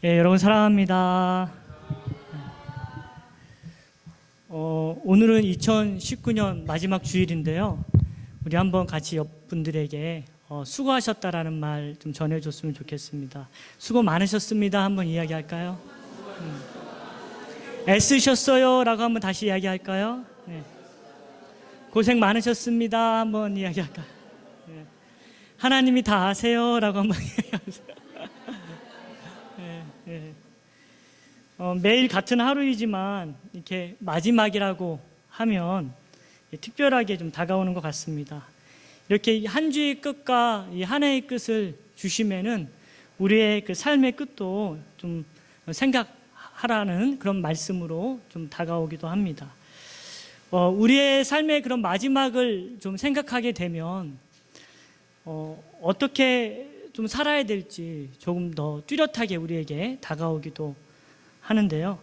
예, 여러분 사랑합니다. 오늘은 2019년 마지막 주일인데요. 우리 한번 같이 옆분들에게 수고하셨다라는 말 좀 전해줬으면 좋겠습니다. 수고 많으셨습니다. 한번 이야기할까요? 애쓰셨어요 라고 한번 다시 이야기할까요? 네. 고생 많으셨습니다. 한번 이야기할까요? 네. 하나님이 다 아세요 라고 한번 이야기하세요. 매일 같은 하루이지만 이렇게 마지막이라고 하면 특별하게 좀 다가오는 것 같습니다. 이렇게 한 주의 끝과 이 한 해의 끝을 주시면은 우리의 그 삶의 끝도 좀 생각하라는 그런 말씀으로 좀 다가오기도 합니다. 우리의 삶의 그런 마지막을 좀 생각하게 되면 어떻게 좀 살아야 될지 조금 더 뚜렷하게 우리에게 다가오기도 하는데요.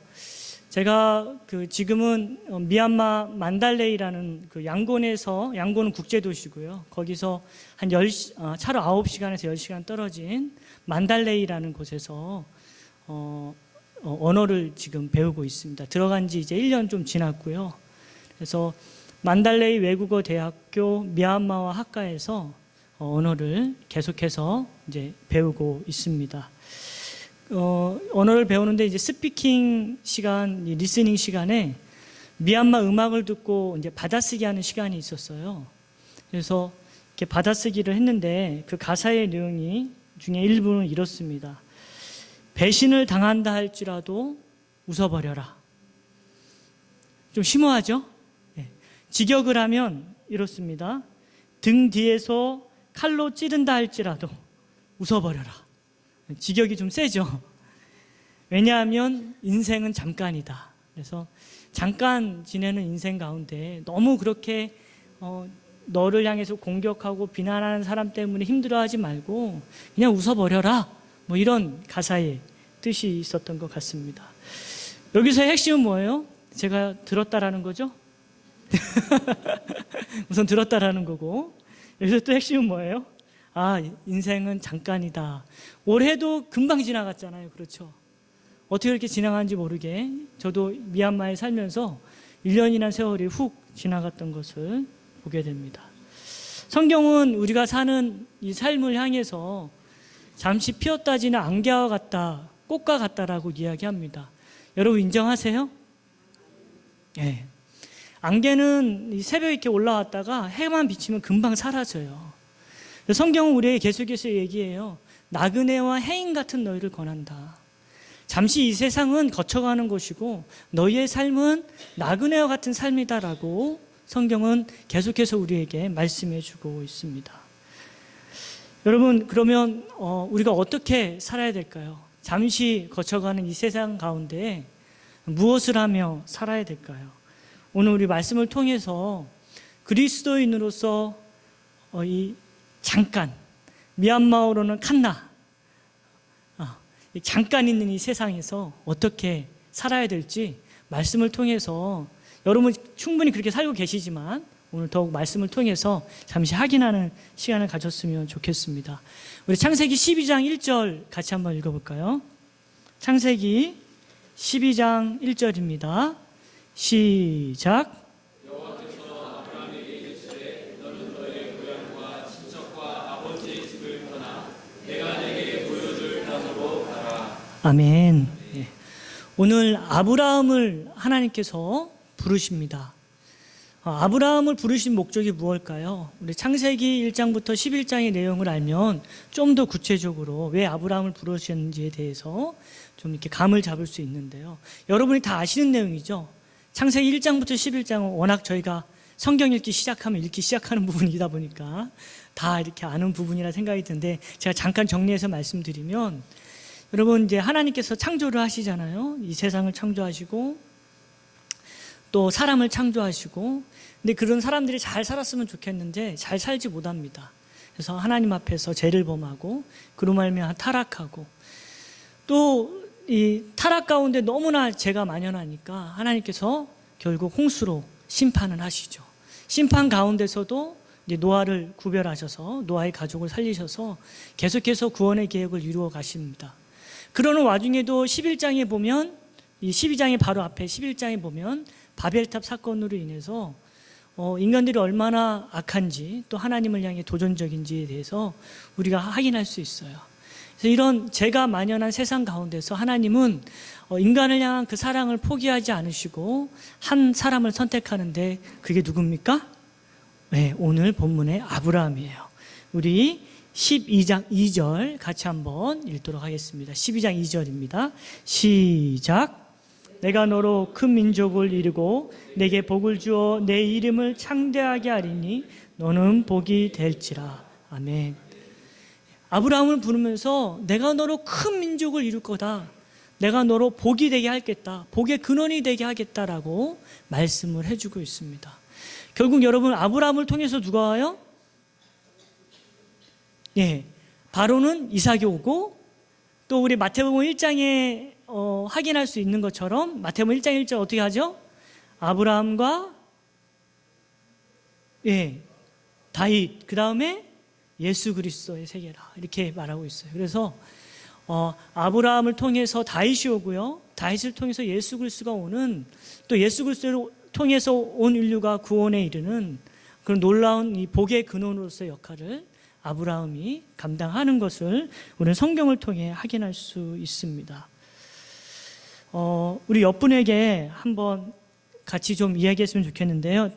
제가 지금은 미얀마 만달레이라는 양곤은 국제도시고요. 거기서 한 차로 9시간에서 10시간 떨어진 만달레이라는 곳에서 언어를 지금 배우고 있습니다. 들어간 지 이제 1년 좀 지났고요. 그래서 만달레이 외국어 대학교 미얀마와 학과에서 언어를 계속해서 이제 배우고 있습니다. 언어를 배우는데 이제 스피킹 시간, 리스닝 시간에 미얀마 음악을 듣고 이제 받아쓰기 하는 시간이 있었어요. 그래서 이렇게 받아쓰기를 했는데 그 가사의 내용이 중에 일부는 이렇습니다. 배신을 당한다 할지라도 웃어버려라. 좀 심오하죠? 네. 직역을 하면 이렇습니다. 등 뒤에서 칼로 찌른다 할지라도 웃어버려라. 직역이 좀 세죠. 왜냐하면 인생은 잠깐이다. 그래서 잠깐 지내는 인생 가운데 너무 그렇게 너를 향해서 공격하고 비난하는 사람 때문에 힘들어하지 말고 그냥 웃어버려라. 뭐 이런 가사의 뜻이 있었던 것 같습니다. 여기서의 핵심은 뭐예요? 제가 들었다라는 거죠? 우선 들었다라는 거고, 여기서 또 핵심은 뭐예요? 인생은 잠깐이다. 올해도 금방 지나갔잖아요. 그렇죠? 어떻게 그렇게 지나간지 모르게 저도 미얀마에 살면서 1년이나 세월이 훅 지나갔던 것을 보게 됩니다. 성경은 우리가 사는 이 삶을 향해서 잠시 피었다 지는 안개와 같다, 꽃과 같다라고 이야기합니다. 여러분 인정하세요? 네. 안개는 이 새벽에 이렇게 올라왔다가 해만 비치면 금방 사라져요. 성경은 우리에게 계속해서 얘기해요. 나그네와 해인 같은 너희를 권한다. 잠시 이 세상은 거쳐가는 곳이고 너희의 삶은 나그네와 같은 삶이다라고 성경은 계속해서 우리에게 말씀해 주고 있습니다. 여러분, 그러면 우리가 어떻게 살아야 될까요? 잠시 거쳐가는 이 세상 가운데 무엇을 하며 살아야 될까요? 오늘 우리 말씀을 통해서 그리스도인으로서 이 잠깐, 미얀마어로는 칸나, 잠깐 있는 이 세상에서 어떻게 살아야 될지 말씀을 통해서 여러분 충분히 그렇게 살고 계시지만 오늘 더욱 말씀을 통해서 잠시 확인하는 시간을 가졌으면 좋겠습니다. 우리 창세기 12장 1절 같이 한번 읽어볼까요? 창세기 12장 1절입니다. 시작. 아멘. 네. 오늘 아브라함을 하나님께서 부르십니다. 아브라함을 부르신 목적이 무엇일까요? 우리 창세기 1장부터 11장의 내용을 알면 좀 더 구체적으로 왜 아브라함을 부르셨는지에 대해서 좀 이렇게 감을 잡을 수 있는데요. 여러분이 다 아시는 내용이죠. 창세기 1장부터 11장은 워낙 저희가 성경 읽기 시작하는 부분이다 보니까 다 이렇게 아는 부분이라 생각이 드는데 제가 잠깐 정리해서 말씀드리면 여러분 이제 하나님께서 창조를 하시잖아요. 이 세상을 창조하시고 또 사람을 창조하시고 근데 그런 사람들이 잘 살았으면 좋겠는데 잘 살지 못합니다. 그래서 하나님 앞에서 죄를 범하고 그로 말미암아 타락하고 또 이 타락 가운데 너무나 죄가 만연하니까 하나님께서 결국 홍수로 심판을 하시죠. 심판 가운데서도 이제 노아를 구별하셔서 노아의 가족을 살리셔서 계속해서 구원의 계획을 이루어 가십니다. 그러는 와중에도 11장에 보면, 이 12장의 바로 앞에 11장에 보면 바벨탑 사건으로 인해서 인간들이 얼마나 악한지 또 하나님을 향해 도전적인지에 대해서 우리가 확인할 수 있어요. 그래서 이런 죄가 만연한 세상 가운데서 하나님은 인간을 향한 그 사랑을 포기하지 않으시고 한 사람을 선택하는데, 그게 누굽니까? 네, 오늘 본문의 아브라함이에요. 우리 12장 2절 같이 한번 읽도록 하겠습니다. 12장 2절입니다. 시작. 내가 너로 큰 민족을 이루고 내게 복을 주어 내 이름을 창대하게 하리니 너는 복이 될지라. 아멘. 아브라함을 부르면서 내가 너로 큰 민족을 이룰 거다, 내가 너로 복이 되게 하겠다, 복의 근원이 되게 하겠다라고 말씀을 해주고 있습니다. 결국 여러분, 아브라함을 통해서 누가 와요? 예, 바로는 이삭이 오고, 또 우리 마태복음 1장에 확인할 수 있는 것처럼 마태복음 1장 1절 어떻게 하죠? 아브라함과 다윗, 그 다음에 예수 그리스도의 세계라, 이렇게 말하고 있어요. 그래서 아브라함을 통해서 다윗이 오고요, 다윗을 통해서 예수 그리스도가 오는, 또 예수 그리스도를 통해서 온 인류가 구원에 이르는 그런 놀라운 이 복의 근원으로서의 역할을 아브라함이 감당하는 것을 우리는 성경을 통해 확인할 수 있습니다. 우리 옆분에게 한번 같이 좀 이야기했으면 좋겠는데요.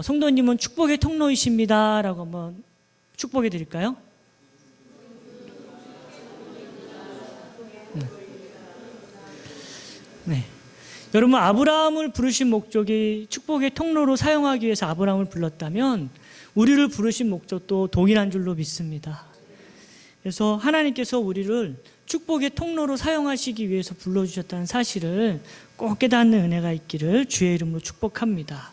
성도님은 축복의 통로이십니다 라고 한번 축복해 드릴까요? 네. 여러분, 아브라함을 부르신 목적이 축복의 통로로 사용하기 위해서 아브라함을 불렀다면 우리를 부르신 목적도 동일한 줄로 믿습니다. 그래서 하나님께서 우리를 축복의 통로로 사용하시기 위해서 불러주셨다는 사실을 꼭 깨닫는 은혜가 있기를 주의 이름으로 축복합니다.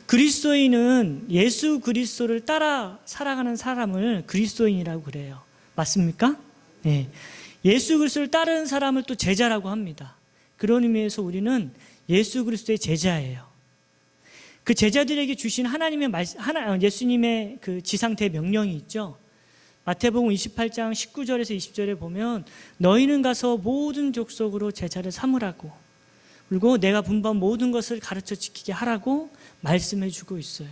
그리스도인은 예수 그리스도를 따라 살아가는 사람을 그리스도인이라고 그래요. 맞습니까? 네. 예수 그리스도를 따르는 사람을 또 제자라고 합니다. 그런 의미에서 우리는 예수 그리스도의 제자예요. 그 제자들에게 주신 예수님의 그 지상대 명령이 있죠. 마태복음 28장 19절에서 20절에 보면 너희는 가서 모든 족속으로 제자를 삼으라고, 그리고 내가 분부한 모든 것을 가르쳐 지키게 하라고 말씀해 주고 있어요.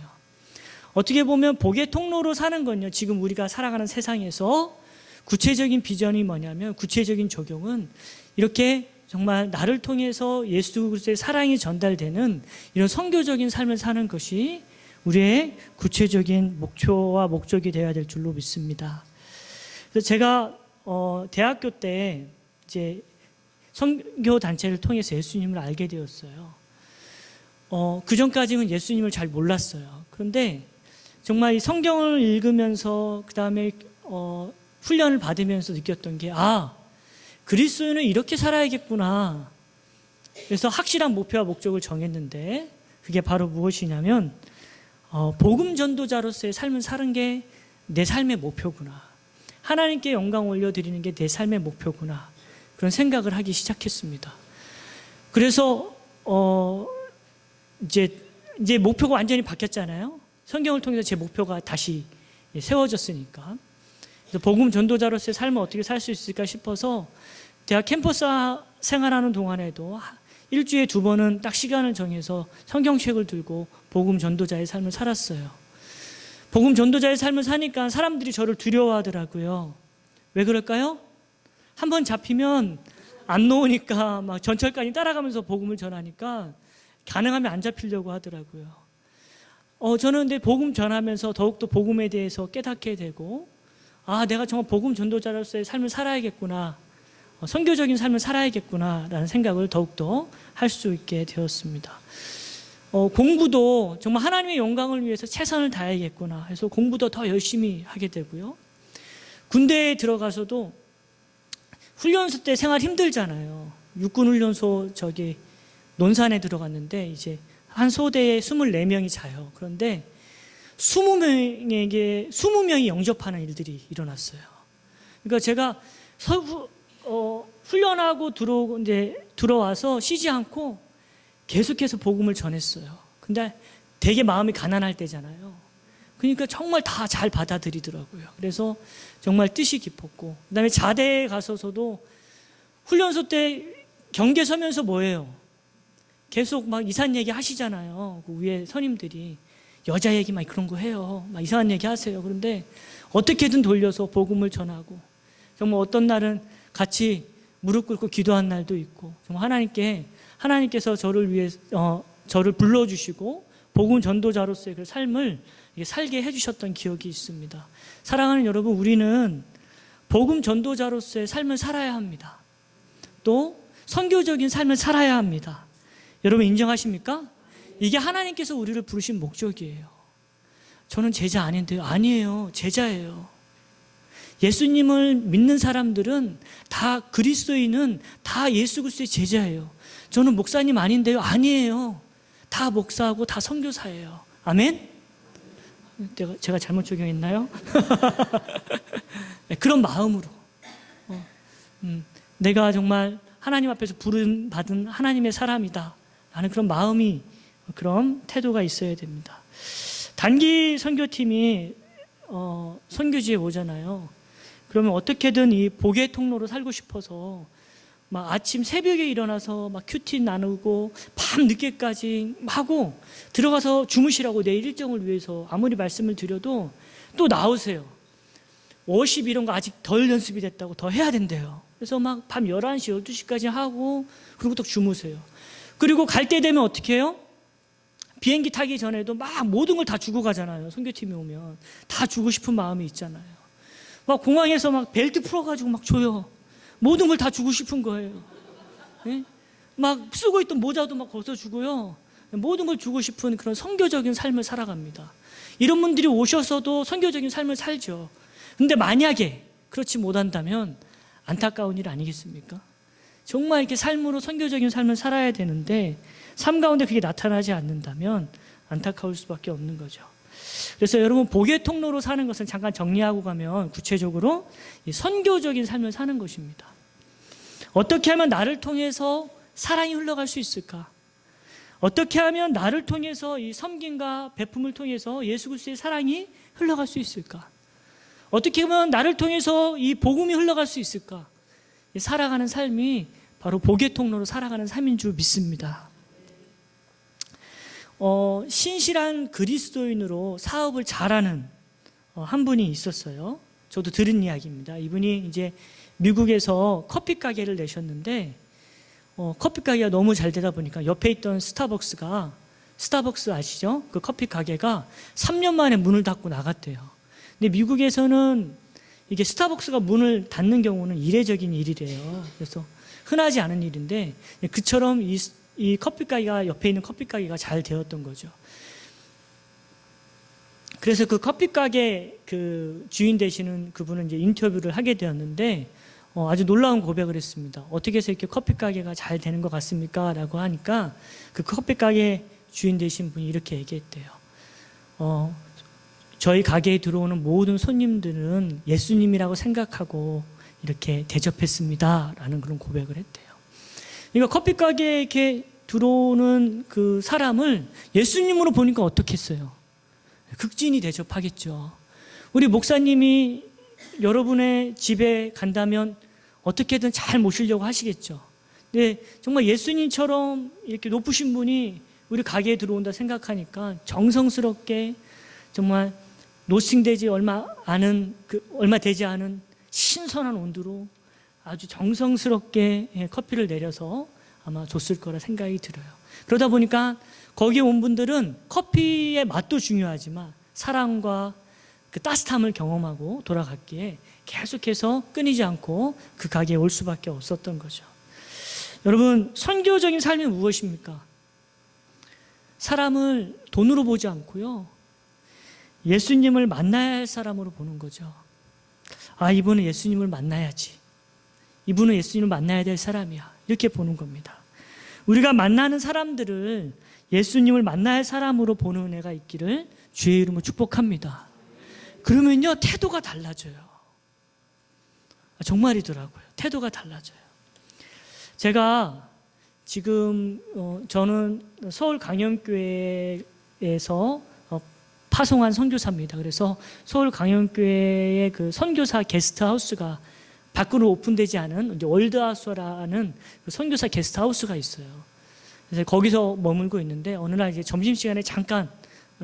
어떻게 보면 복의 통로로 사는 건요, 지금 우리가 살아가는 세상에서 구체적인 비전이 뭐냐면, 구체적인 적용은 이렇게 정말 나를 통해서 예수 그리스도의 사랑이 전달되는 이런 선교적인 삶을 사는 것이 우리의 구체적인 목표와 목적이 되어야 될 줄로 믿습니다. 그래서 제가 대학교 때 이제 선교 단체를 통해서 예수님을 알게 되었어요. 그 전까지는 예수님을 잘 몰랐어요. 그런데 정말 이 성경을 읽으면서 그 다음에 훈련을 받으면서 느꼈던 게, 그리스도인은 이렇게 살아야겠구나. 그래서 확실한 목표와 목적을 정했는데, 그게 바로 무엇이냐면 복음 전도자로서의 삶을 사는 게 내 삶의 목표구나, 하나님께 영광 올려드리는 게 내 삶의 목표구나, 그런 생각을 하기 시작했습니다. 그래서 이제 목표가 완전히 바뀌었잖아요. 성경을 통해서 제 목표가 다시 세워졌으니까. 그래서 복음 전도자로서의 삶을 어떻게 살 수 있을까 싶어서 대학 캠퍼스 생활하는 동안에도 일주일에 2번은 딱 시간을 정해서 성경책을 들고 복음 전도자의 삶을 살았어요. 복음 전도자의 삶을 사니까 사람들이 저를 두려워하더라고요. 왜 그럴까요? 한번 잡히면 안 놓으니까 막 전철까지 따라가면서 복음을 전하니까 가능하면 안 잡히려고 하더라고요. 저는 근데 복음 전하면서 더욱더 복음에 대해서 깨닫게 되고, 내가 정말 복음 전도자로서의 삶을 살아야겠구나, 선교적인 삶을 살아야겠구나 라는 생각을 더욱더 할 수 있게 되었습니다. 공부도 정말 하나님의 영광을 위해서 최선을 다해야겠구나 해서 공부도 더 열심히 하게 되고요. 군대에 들어가서도 훈련소 때 생활 힘들잖아요. 육군훈련소 논산에 들어갔는데 이제 한 소대에 24명이 자요. 그런데 20명이 영접하는 일들이 일어났어요. 그러니까 제가 훈련하고 들어와서 쉬지 않고 계속해서 복음을 전했어요. 근데 되게 마음이 가난할 때잖아요. 그러니까 정말 다 잘 받아들이더라고요. 그래서 정말 뜻이 깊었고, 그다음에 자대에 가서서도 훈련소 때 경계 서면서 뭐예요? 계속 막 이상한 얘기 하시잖아요. 그 위에 선임들이 여자 얘기 막 그런 거 해요. 막 이상한 얘기 하세요. 그런데 어떻게든 돌려서 복음을 전하고, 정말 어떤 날은 같이 무릎 꿇고 기도한 날도 있고, 정말 하나님께서 저를 위해 저를 불러주시고 복음 전도자로서의 그 삶을 살게 해주셨던 기억이 있습니다. 사랑하는 여러분, 우리는 복음 전도자로서의 삶을 살아야 합니다. 또 선교적인 삶을 살아야 합니다. 여러분 인정하십니까? 이게 하나님께서 우리를 부르신 목적이에요. 저는 제자 아닌데요. 아니에요. 제자예요. 예수님을 믿는 사람들은 다 그리스도인은 다 예수 그리스도의 제자예요. 저는 목사님 아닌데요. 아니에요. 다 목사하고 다 선교사예요. 아멘? 제가 잘못 적용했나요? 그런 마음으로 내가 정말 하나님 앞에서 부름 받은 하나님의 사람이다 라는 그런 마음이, 그런 태도가 있어야 됩니다. 단기 선교팀이 선교지에 오잖아요. 그러면 어떻게든 이 복의 통로로 살고 싶어서 막 아침 새벽에 일어나서 막 큐티 나누고 밤 늦게까지 하고 들어가서 주무시라고 내일 일정을 위해서 아무리 말씀을 드려도 또 나오세요. 워십 이런 거 아직 덜 연습이 됐다고 더 해야 된대요. 그래서 막 밤 11시, 12시까지 하고 그리고 또 주무세요. 그리고 갈 때 되면 어떻게 해요? 비행기 타기 전에도 막 모든 걸 다 주고 가잖아요. 선교팀이 오면 다 주고 싶은 마음이 있잖아요. 막 공항에서 막 벨트 풀어가지고 막 줘요. 모든 걸 다 주고 싶은 거예요. 네? 막 쓰고 있던 모자도 막 벗어주고요. 모든 걸 주고 싶은 그런 선교적인 삶을 살아갑니다. 이런 분들이 오셔서도 선교적인 삶을 살죠. 근데 만약에 그렇지 못한다면 안타까운 일 아니겠습니까? 정말 이렇게 삶으로 선교적인 삶을 살아야 되는데 삶 가운데 그게 나타나지 않는다면 안타까울 수밖에 없는 거죠. 그래서 여러분, 복의 통로로 사는 것은 잠깐 정리하고 가면 구체적으로 이 선교적인 삶을 사는 것입니다. 어떻게 하면 나를 통해서 사랑이 흘러갈 수 있을까? 어떻게 하면 나를 통해서 이 섬김과 베품을 통해서 예수 그리스도의 사랑이 흘러갈 수 있을까? 어떻게 하면 나를 통해서 이 복음이 흘러갈 수 있을까? 살아가는 삶이 바로 복의 통로로 살아가는 삶인 줄 믿습니다. 신실한 그리스도인으로 사업을 잘하는 한 분이 있었어요. 저도 들은 이야기입니다. 이분이 이제 미국에서 커피 가게를 내셨는데 커피 가게가 너무 잘 되다 보니까 옆에 있던 스타벅스 아시죠? 그 커피 가게가 3년 만에 문을 닫고 나갔대요. 근데 미국에서는 이게 스타벅스가 문을 닫는 경우는 이례적인 일이래요. 그래서 흔하지 않은 일인데 그처럼 이 커피 가게가, 옆에 있는 커피 가게가 잘 되었던 거죠. 그래서 그 커피 가게 그 주인 되시는 그분은 이제 인터뷰를 하게 되었는데 아주 놀라운 고백을 했습니다. 어떻게 해서 이렇게 커피 가게가 잘 되는 것 같습니까? 라고 하니까 그 커피 가게 주인 되신 분이 이렇게 얘기했대요. 저희 가게에 들어오는 모든 손님들은 예수님이라고 생각하고 이렇게 대접했습니다. 라는 그런 고백을 했대요. 그러니까 커피 가게에 이렇게 들어오는 그 사람을 예수님으로 보니까 어떻겠어요? 극진히 대접하겠죠. 우리 목사님이 여러분의 집에 간다면 어떻게든 잘 모시려고 하시겠죠. 근데 정말 예수님처럼 이렇게 높으신 분이 우리 가게에 들어온다 생각하니까 정성스럽게 정말 노싱되지 얼마 되지 않은 신선한 온도로 아주 정성스럽게 커피를 내려서 아마 줬을 거라 생각이 들어요. 그러다 보니까 거기에 온 분들은 커피의 맛도 중요하지만 사랑과 그 따뜻함을 경험하고 돌아갔기에 계속해서 끊이지 않고 그 가게에 올 수밖에 없었던 거죠. 여러분, 선교적인 삶이 무엇입니까? 사람을 돈으로 보지 않고요, 예수님을 만나야 할 사람으로 보는 거죠. 이분은 예수님을 만나야지. 이분은 예수님을 만나야 될 사람이야. 이렇게 보는 겁니다. 우리가 만나는 사람들을 예수님을 만나야 할 사람으로 보는 은혜가 있기를 주의 이름으로 축복합니다. 그러면요, 태도가 달라져요. 정말이더라고요. 태도가 달라져요. 제가 지금 저는 서울 강영교회에서 파송한 선교사입니다. 그래서 서울 강영교회의 그 선교사 게스트하우스가 밖으로 오픈되지 않은 이제 월드하우스라는 그 선교사 게스트하우스가 있어요. 그래서 거기서 머물고 있는데 어느 날 이제 점심시간에 잠깐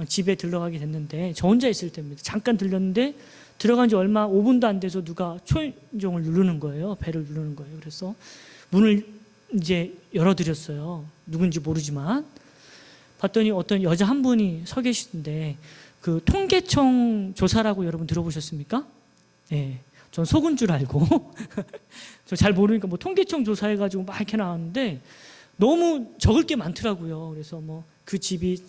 집에 들러가게 됐는데 저 혼자 있을 때입니다. 잠깐 들렸는데 들어간 지 얼마 5분도 안 돼서 누가 초인종을 누르는 거예요. 벨을 누르는 거예요. 그래서 문을 이제 열어드렸어요. 누군지 모르지만 봤더니 어떤 여자 한 분이 서 계시는데 그 통계청 조사라고 여러분 들어보셨습니까? 네, 전 속은 줄 알고 저 잘 모르니까 뭐 통계청 조사해가지고 막 이렇게 나왔는데 너무 적을 게 많더라고요. 그래서 뭐 그 집이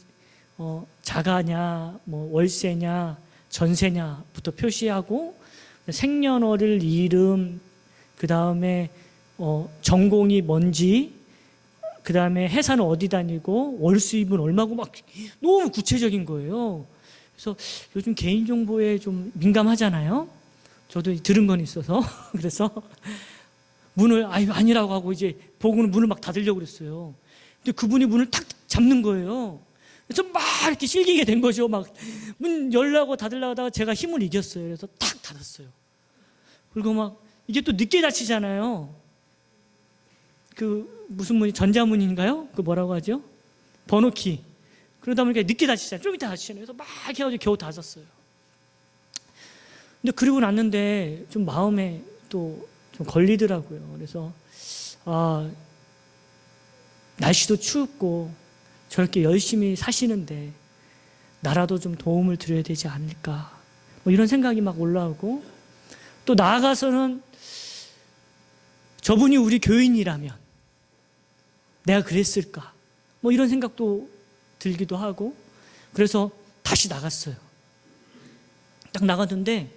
자가냐, 뭐 월세냐, 전세냐부터 표시하고 생년월일, 이름, 그 다음에 전공이 뭔지, 그 다음에 회사는 어디 다니고 월 수입은 얼마고 막 너무 구체적인 거예요. 그래서 요즘 개인정보에 좀 민감하잖아요. 저도 들은 건 있어서 그래서 문을 아니라고 하고 이제 보고는 문을 막 닫으려고 그랬어요. 근데 그분이 문을 탁 잡는 거예요. 그래서 막 이렇게 실기게 된 거죠. 막 문 열려고 닫으려고 하다가 제가 힘을 이겼어요. 그래서 탁 닫았어요. 그리고 막 이게 또 늦게 닫히잖아요. 그 무슨 문이 전자문인가요? 그 뭐라고 하죠? 번호키. 그러다 보니까 늦게 닫히잖아요. 좀 이따 닫히잖아요. 그래서 막 해가지고 겨우 닫았어요. 근데 그러고 났는데 좀 마음에 또 좀 걸리더라고요. 그래서 날씨도 춥고 저렇게 열심히 사시는데 나라도 좀 도움을 드려야 되지 않을까, 뭐 이런 생각이 막 올라오고, 또 나아가서는 저분이 우리 교인이라면 내가 그랬을까, 뭐 이런 생각도 들기도 하고, 그래서 다시 나갔어요. 딱 나갔는데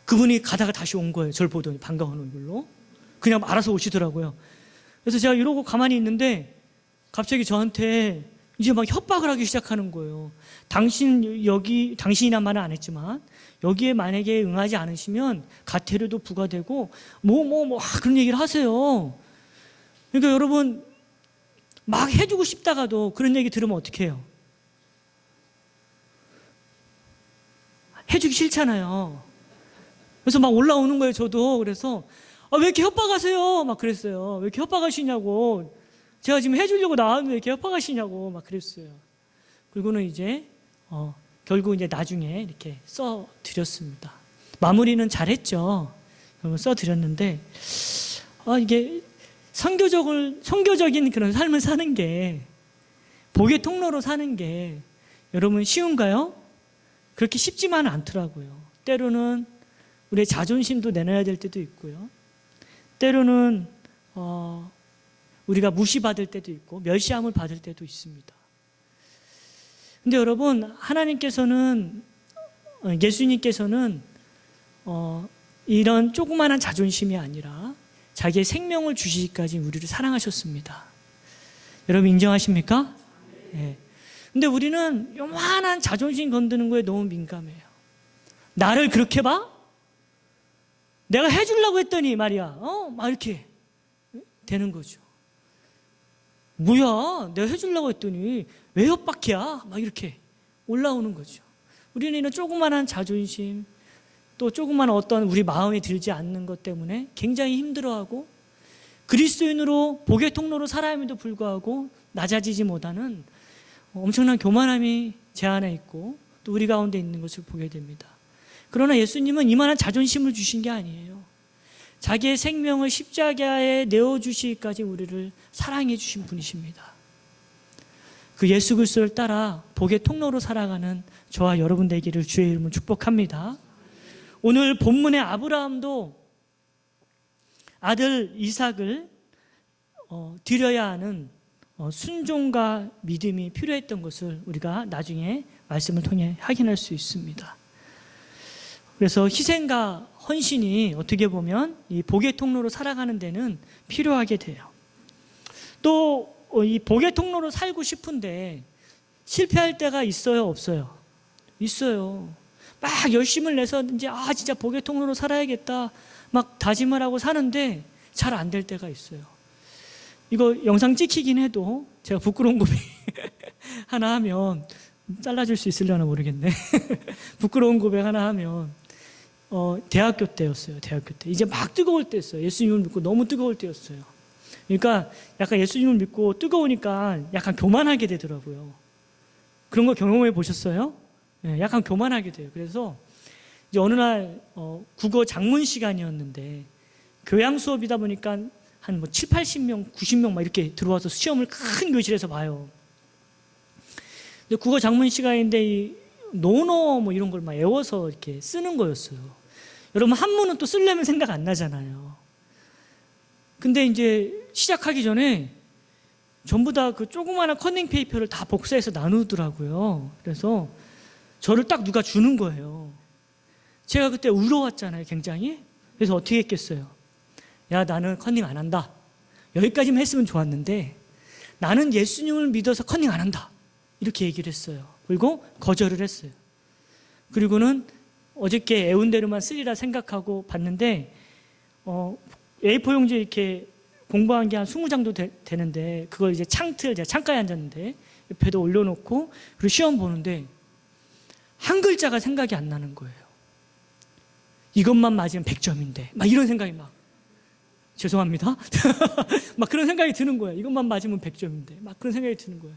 그분이 가다가 다시 온 거예요. 저를 보더니 반가운 얼굴로 그냥 알아서 오시더라고요. 그래서 제가 이러고 가만히 있는데 갑자기 저한테 이제 막 협박을 하기 시작하는 거예요. 당신이나마는 안 했지만 여기에 만약에 응하지 않으시면 가태료도 부과되고 그런 얘기를 하세요. 그러니까 여러분 막 해주고 싶다가도 그런 얘기 들으면 어떻게 해요? 해주기 싫잖아요. 그래서 막 올라오는 거예요. 저도. 그래서 왜 이렇게 협박하세요? 막 그랬어요. 왜 이렇게 협박하시냐고. 제가 지금 해주려고 나왔는데 왜 이렇게 협박하시냐고 막 그랬어요. 그리고는 이제 결국 이제 나중에 이렇게 써드렸습니다. 마무리는 잘했죠. 써드렸는데 이게 선교적인 그런 삶을 사는 게, 복의 통로로 사는 게 여러분 쉬운가요? 그렇게 쉽지만은 않더라고요. 때로는 우리의 자존심도 내놔야 될 때도 있고요. 때로는 우리가 무시받을 때도 있고 멸시함을 받을 때도 있습니다. 근데 여러분, 하나님께서는, 예수님께서는 이런 조그마한 자존심이 아니라 자기의 생명을 주시기까지 우리를 사랑하셨습니다. 여러분 인정하십니까? 네. 근데 우리는 요만한 자존심 건드는 거에 너무 민감해요. 나를 그렇게 봐? 내가 해주려고 했더니 말이야, 막 이렇게 되는 거죠. 뭐야, 내가 해주려고 했더니 왜 협박이야? 막 이렇게 올라오는 거죠. 우리는 이런 조그만한 자존심, 또 조그만 어떤 우리 마음에 들지 않는 것 때문에 굉장히 힘들어하고, 그리스도인으로 복의 통로로 살아야함에도 불구하고 낮아지지 못하는 엄청난 교만함이 제 안에 있고 또 우리 가운데 있는 것을 보게 됩니다. 그러나 예수님은 이만한 자존심을 주신 게 아니에요. 자기의 생명을 십자가에 내어주시기까지 우리를 사랑해 주신 분이십니다. 그 예수 그리스도를 따라 복의 통로로 살아가는 저와 여러분 되기를 주의 이름으로 축복합니다. 오늘 본문의 아브라함도 아들 이삭을 드려야 하는 순종과 믿음이 필요했던 것을 우리가 나중에 말씀을 통해 확인할 수 있습니다. 그래서 희생과 헌신이 어떻게 보면 이 복의 통로로 살아가는 데는 필요하게 돼요. 또 이 복의 통로로 살고 싶은데 실패할 때가 있어요, 없어요? 있어요. 막 열심을 내서 이제 진짜 복의 통로로 살아야겠다 막 다짐을 하고 사는데 잘 안 될 때가 있어요. 이거 영상 찍히긴 해도 제가 부끄러운 고백 하나 하면 잘라줄 수 있으려나 모르겠네. 부끄러운 고백 하나 하면 대학교 때였어요. 대학교 때. 이제 막 뜨거울 때였어요. 예수님을 믿고 너무 뜨거울 때였어요. 그러니까 약간 예수님을 믿고 뜨거우니까 약간 교만하게 되더라고요. 그런 거 경험해 보셨어요? 네, 약간 교만하게 돼요. 그래서 이제 어느 날 국어 장문 시간이었는데 교양 수업이다 보니까 한 뭐 7, 80명, 90명 막 이렇게 들어와서 시험을 큰 교실에서 봐요. 근데 국어 장문 시간인데 이 논어 뭐 이런 걸 막 외워서 이렇게 쓰는 거였어요. 여러분 한문은 또 쓰려면 생각 안 나잖아요. 근데 이제 시작하기 전에 전부 다 그 조그마한 커닝 페이퍼를 다 복사해서 나누더라고요. 그래서 저를 딱 누가 주는 거예요. 제가 그때 울어왔잖아요, 굉장히. 그래서 어떻게 했겠어요? 야, 나는 커닝 안 한다. 여기까지만 했으면 좋았는데 나는 예수님을 믿어서 커닝 안 한다. 이렇게 얘기를 했어요. 그리고 거절을 했어요. 그리고는 어저께 애운 대로만 쓰리라 생각하고 봤는데 A4 용지에 이렇게 공부한 게 한 20장도 되는데 그걸 이제 제가 창가에 앉았는데 옆에도 올려놓고 그리고 시험 보는데 한 글자가 생각이 안 나는 거예요. 이것만 맞으면 100점인데 막 이런 생각이 막 죄송합니다. 막 그런 생각이 드는 거예요. 이것만 맞으면 100점인데 막 그런 생각이 드는 거예요.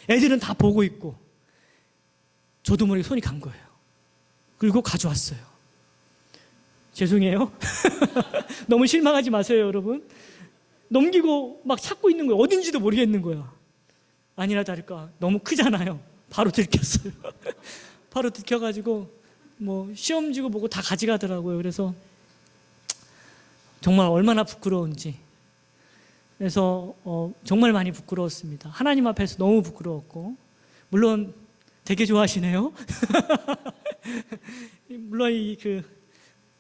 애들은 다 보고 있고 저도 모르게 손이 간 거예요. 그리고 가져왔어요. 죄송해요. 너무 실망하지 마세요, 여러분. 넘기고 막 찾고 있는 거예요. 어딘지도 모르겠는 거야. 아니나 다를까 너무 크잖아요. 바로 들켰어요. 바로 들켜가지고 뭐 시험지고 뭐고 다 가져가더라고요. 그래서 정말 얼마나 부끄러운지. 그래서 정말 많이 부끄러웠습니다. 하나님 앞에서 너무 부끄러웠고, 물론 되게 좋아하시네요. 물론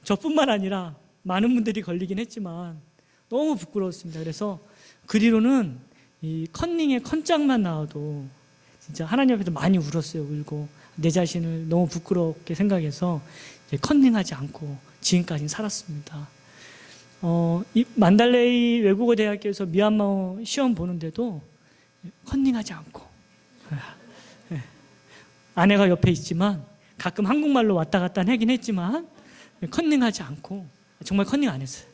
저뿐만 아니라 많은 분들이 걸리긴 했지만 너무 부끄러웠습니다. 그래서 그 뒤로는 이 컨닝의 컨짝만 나와도 진짜 하나님 앞에서 많이 울었어요. 울고 내 자신을 너무 부끄럽게 생각해서 이제 컨닝하지 않고 지금까지 살았습니다. 이 만달레이 외국어 대학교에서 미얀마 시험 보는데도 컨닝하지 않고 아내가 옆에 있지만 가끔 한국말로 왔다 갔다 하긴 했지만 컨닝하지 않고 정말 컨닝 안 했어요.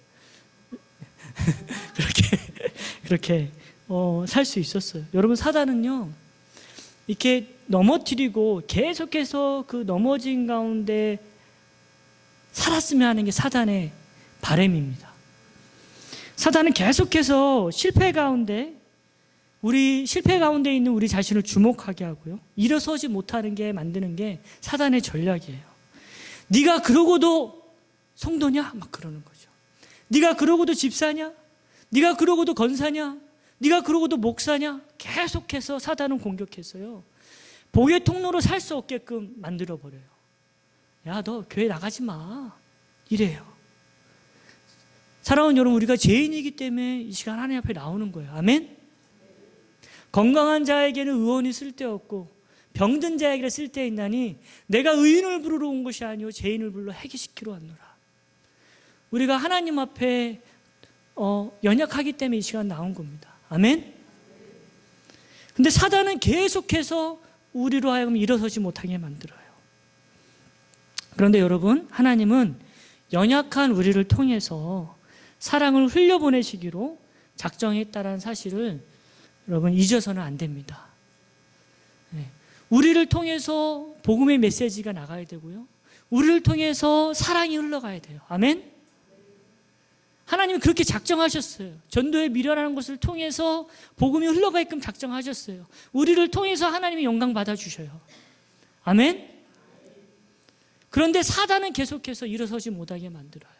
그렇게 살 수 있었어요. 여러분 사단은요 이렇게 넘어뜨리고 계속해서 그 넘어진 가운데 살았으면 하는 게 사단의 바람입니다. 사단은 계속해서 실패 가운데 있는 우리 자신을 주목하게 하고요. 일어서지 못하는 게 만드는 게 사단의 전략이에요. 네가 그러고도 성도냐? 막 그러는 거죠. 네가 그러고도 집사냐? 네가 그러고도 권사냐? 네가 그러고도 목사냐? 계속해서 사단은 공격했어요. 복의 통로로 살 수 없게끔 만들어버려요. 야, 너 교회 나가지 마. 이래요. 사랑하는 여러분, 우리가 죄인이기 때문에 이 시간 하나님 앞에 나오는 거예요. 아멘? 건강한 자에게는 의원이 쓸데없고 병든 자에게 쓸데있나니 내가 의인을 부르러 온 것이 아니오 죄인을 불러 해결시키러 왔노라. 우리가 하나님 앞에 연약하기 때문에 이 시간 나온 겁니다. 아멘? 근데 사단은 계속해서 우리로 하여금 일어서지 못하게 만들어요. 그런데 여러분, 하나님은 연약한 우리를 통해서 사랑을 흘려보내시기로 작정했다는 사실을 여러분 잊어서는 안 됩니다. 네. 우리를 통해서 복음의 메시지가 나가야 되고요. 우리를 통해서 사랑이 흘러가야 돼요. 아멘? 하나님은 그렇게 작정하셨어요. 전도에 미련하는 것을 통해서 복음이 흘러가게끔 작정하셨어요. 우리를 통해서 하나님이 영광 받아주셔요. 아멘? 그런데 사단은 계속해서 일어서지 못하게 만들어요.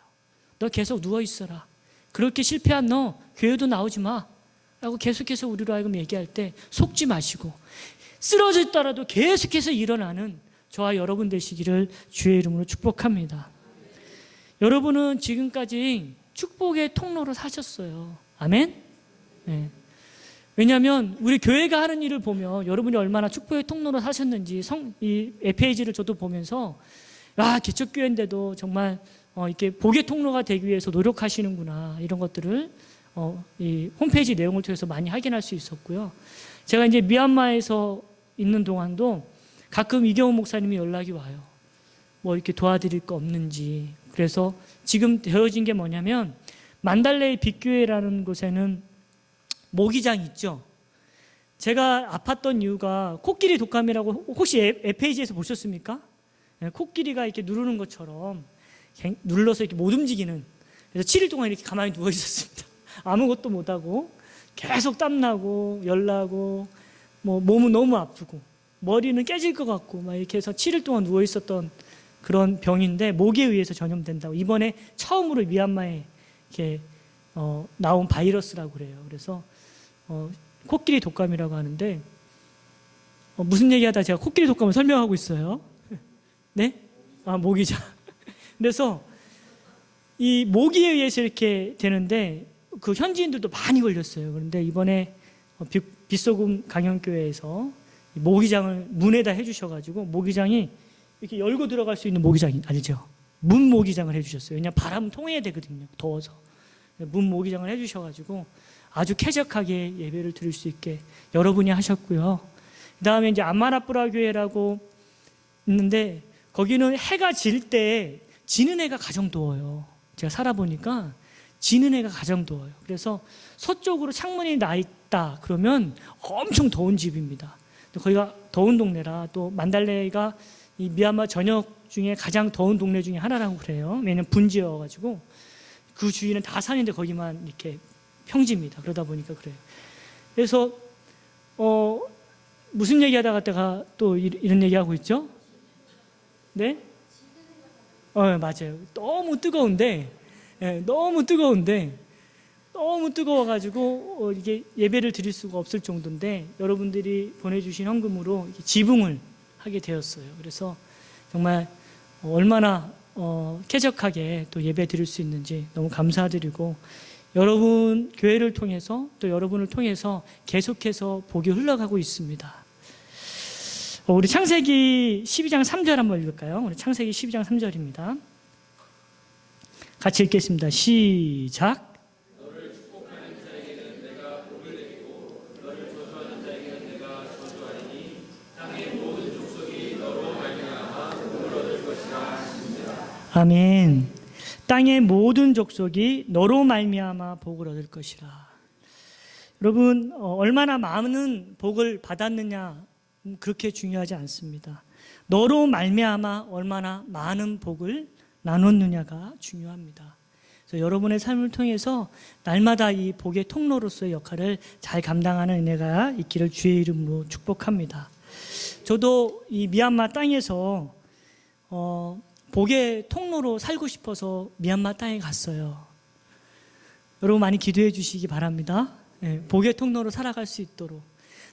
너 계속 누워있어라. 그렇게 실패한 너 교회도 나오지 마 라고 계속해서 우리로 하여금 얘기할 때 속지 마시고 쓰러졌더라도 계속해서 일어나는 저와 여러분 되시기를 주의 이름으로 축복합니다. 여러분은 지금까지 축복의 통로로 사셨어요. 아멘? 네. 왜냐하면 우리 교회가 하는 일을 보면 여러분이 얼마나 축복의 통로로 사셨는지 이 페이지를 저도 보면서 개척교회인데도 정말 이렇게 복의 통로가 되기 위해서 노력하시는구나 이런 것들을 이 홈페이지 내용을 통해서 많이 확인할 수 있었고요. 제가 이제 미얀마에서 있는 동안도 가끔 이경호 목사님이 연락이 와요. 뭐 이렇게 도와드릴 거 없는지. 그래서 지금 되어진 게 뭐냐면 만달레이 빛교회라는 곳에는 모기장 있죠. 제가 아팠던 이유가 코끼리 독감이라고 혹시 웹페이지에서 보셨습니까? 코끼리가 이렇게 누르는 것처럼 눌러서 이렇게 못 움직이는, 그래서 7일 동안 이렇게 가만히 누워 있었습니다. 아무것도 못하고 계속 땀나고 열나고 뭐 몸은 너무 아프고 머리는 깨질 것 같고 막 이렇게 해서 7일 동안 누워 있었던 그런 병인데 모기에 의해서 전염된다고. 이번에 처음으로 미얀마에 이렇게 나온 바이러스라고 그래요. 그래서 코끼리 독감이라고 하는데 무슨 얘기하다 제가 코끼리 독감을 설명하고 있어요. 네? 모기장. 그래서 이 모기에 의해서 이렇게 되는데 그 현지인들도 많이 걸렸어요. 그런데 이번에 빗소금 강영교회에서 모기장을 문에다 해주셔가지고 모기장이 이렇게 열고 들어갈 수 있는 모기장 알죠? 문 모기장을 해주셨어요. 왜냐하면 바람 통해야 되거든요. 더워서. 문 모기장을 해주셔가지고 아주 쾌적하게 예배를 드릴 수 있게 여러분이 하셨고요. 그 다음에 이제 암마라뿌라 교회라고 있는데 거기는 해가 질 때 지는 해가 가장 더워요. 제가 살아보니까 지는 해가 가장 더워요. 그래서 서쪽으로 창문이 나 있다 그러면 엄청 더운 집입니다. 거기가 더운 동네라 또 만달레이가 이 미얀마 전역 중에 가장 더운 동네 중에 하나라고 그래요. 왜냐면 분지여가지고 그 주위는 다 산인데 거기만 이렇게 평지입니다. 그러다 보니까 그래요. 그래서 무슨 얘기하다가 제가 또 이런 얘기하고 있죠? 네? 맞아요. 너무 뜨거운데 너무 뜨거워가지고 이게 예배를 드릴 수가 없을 정도인데 여러분들이 보내주신 헌금으로 지붕을 하게 되었어요. 그래서 정말 얼마나 쾌적하게 또 예배 드릴 수 있는지 너무 감사드리고 여러분 교회를 통해서 또 여러분을 통해서 계속해서 복이 흘러가고 있습니다. 우리 창세기 12장 3절 한번 읽을까요? 우리 창세기 12장 3절입니다. 같이 읽겠습니다. 시작. 너를 축복하는 자에게는 내가 복을 내리고 너를 저주하는 자에게는 내가 저주하리니 땅의 모든 족속이 너로 말미암아 복을 얻을 것이라 하시니라. 아멘. 땅의 모든 족속이 너로 말미암아 복을 얻을 것이라. 여러분 얼마나 많은 복을 받았느냐 그렇게 중요하지 않습니다. 너로 말미암아 얼마나 많은 복을 나눴느냐가 중요합니다. 그래서 여러분의 삶을 통해서 날마다 이 복의 통로로서의 역할을 잘 감당하는 은혜가 있기를 주의 이름으로 축복합니다. 저도 이 미얀마 땅에서 복의 통로로 살고 싶어서 미얀마 땅에 갔어요. 여러분 많이 기도해 주시기 바랍니다. 복의 통로로 살아갈 수 있도록.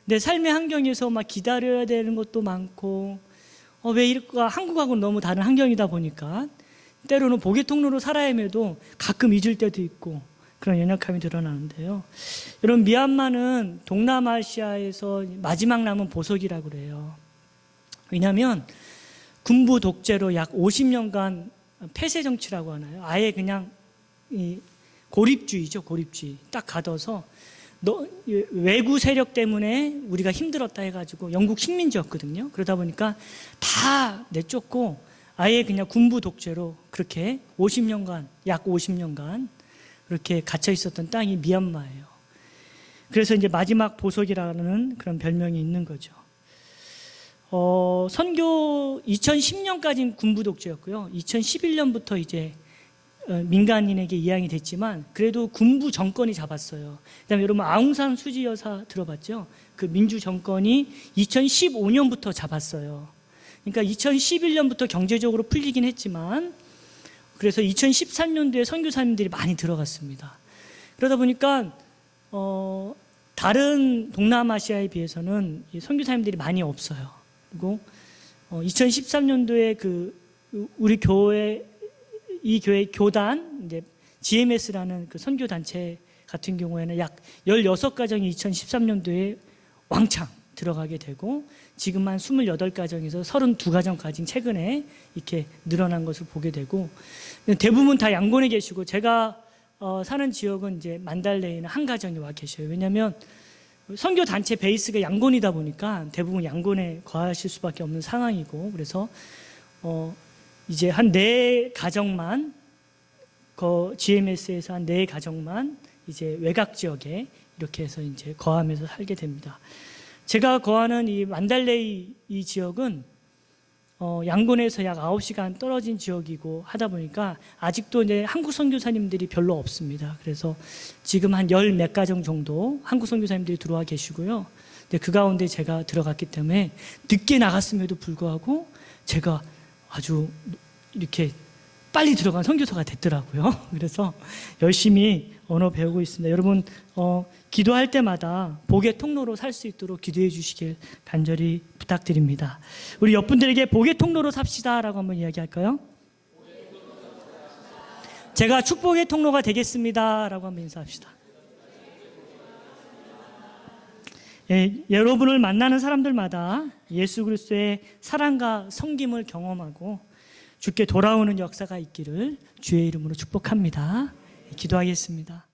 내 삶의 환경에서 막 기다려야 되는 것도 많고 왜 이럴까, 한국하고는 너무 다른 환경이다 보니까 때로는 복의 통로로 살아야 함에도 가끔 잊을 때도 있고 그런 연약함이 드러나는데요. 여러분 미얀마는 동남아시아에서 마지막 남은 보석이라고 그래요. 왜냐하면 군부 독재로 약 50년간 폐쇄 정치라고 하나요? 아예 그냥 고립주의죠. 고립주의 딱 가둬서 외구 세력 때문에 우리가 힘들었다 해가지고 영국 식민지였거든요. 그러다 보니까 다 내쫓고 아예 그냥 군부 독재로 그렇게 50년간, 약 50년간 그렇게 갇혀 있었던 땅이 미얀마예요. 그래서 이제 마지막 보석이라는 그런 별명이 있는 거죠. 선교 2010년까지는 군부 독재였고요. 2011년부터 이제 민간인에게 이양이 됐지만 그래도 군부 정권이 잡았어요. 그다음에 여러분 아웅산 수지 여사 들어봤죠? 그 민주 정권이 2015년부터 잡았어요. 그러니까 2011년부터 경제적으로 풀리긴 했지만 그래서 2013년도에 선교사님들이 많이 들어갔습니다. 그러다 보니까 다른 동남아시아에 비해서는 선교사님들이 많이 없어요. 그리고 2013년도에 그 우리 교회 이 교회 교단 이제 GMS라는 그 선교 단체 같은 경우에는 약 16가정이 2013년도에 왕창 들어가게 되고 지금 한 28가정에서 32가정까지 최근에 이렇게 늘어난 것을 보게 되고 대부분 다 양곤에 계시고 제가 사는 지역은 이제 만달레이는 한 가정이 와 계셔요. 왜냐하면 선교 단체 베이스가 양곤이다 보니까 대부분 양곤에 거하실 수밖에 없는 상황이고 그래서 이제 한 4가정만 GMS에서 한 4가정만 이제 외곽 지역에 이렇게 해서 이제 거하면서 살게 됩니다. 제가 거하는 이 만달레이 이 지역은 양곤에서 약 9시간 떨어진 지역이고 하다 보니까 아직도 이제 한국 선교사님들이 별로 없습니다. 그래서 지금 한 10몇 가정 정도 한국 선교사님들이 들어와 계시고요. 근데 그 가운데 제가 들어갔기 때문에 늦게 나갔음에도 불구하고 제가 아주 이렇게 빨리 들어간 선교사가 됐더라고요. 그래서 열심히 언어 배우고 있습니다. 여러분 기도할 때마다 복의 통로로 살 수 있도록 기도해 주시길 간절히 부탁드립니다. 우리 옆분들에게 복의 통로로 삽시다라고 한번 이야기할까요? 제가 축복의 통로가 되겠습니다라고 한번 인사합시다. 여러분을 만나는 사람들마다 예수 그리스도의 사랑과 섬김을 경험하고 주께 돌아오는 역사가 있기를 주의 이름으로 축복합니다. 기도하겠습니다.